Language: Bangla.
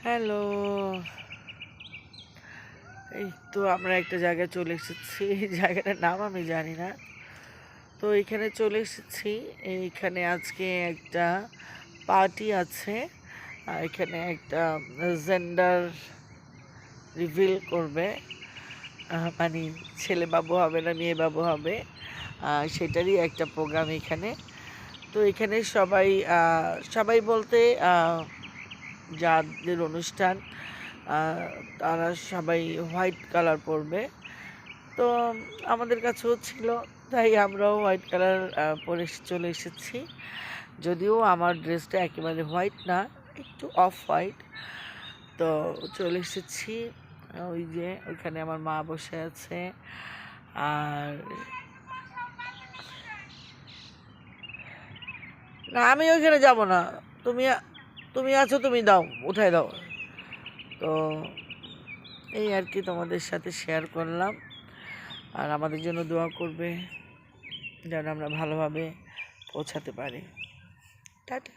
হ্যালো। এই তো আমরা একটা জায়গায় চলে এসেছি। এই জায়গাটার নাম আমি জানি না। তো এখানে চলে এসেছি। এইখানে আজকে একটা পার্টি আছে। এখানে একটা জেন্ডার রিভিল করবে। মানে ছেলে বাবু হবে না মেয়ে বাবু হবে। সেটারই একটা প্রোগ্রাম এখানে। তো এখানে সবাই বলতে যাদের অনুষ্ঠান তারা সবাই হোয়াইট কালার পরবে। তো আমাদের কাছেও ছিল, তাই আমরাও হোয়াইট কালার পরে চলে এসেছি। যদিও আমার ড্রেসটা একেবারে হোয়াইট না, একটু অফ হোয়াইট। তো চলে এসেছি। ওই যে ওইখানে আমার মা বসে আছে। আর না, আমি ওইখানে যাব না। তুমি তুমি আছো, তুমি দাও, উঠাই দাও। তো এই আর কি তোমাদের সাথে শেয়ার করলাম। আর আমাদের জন্য দোয়া করবে যেন আমরা ভালোভাবে পৌঁছাতে পারি। টাটা।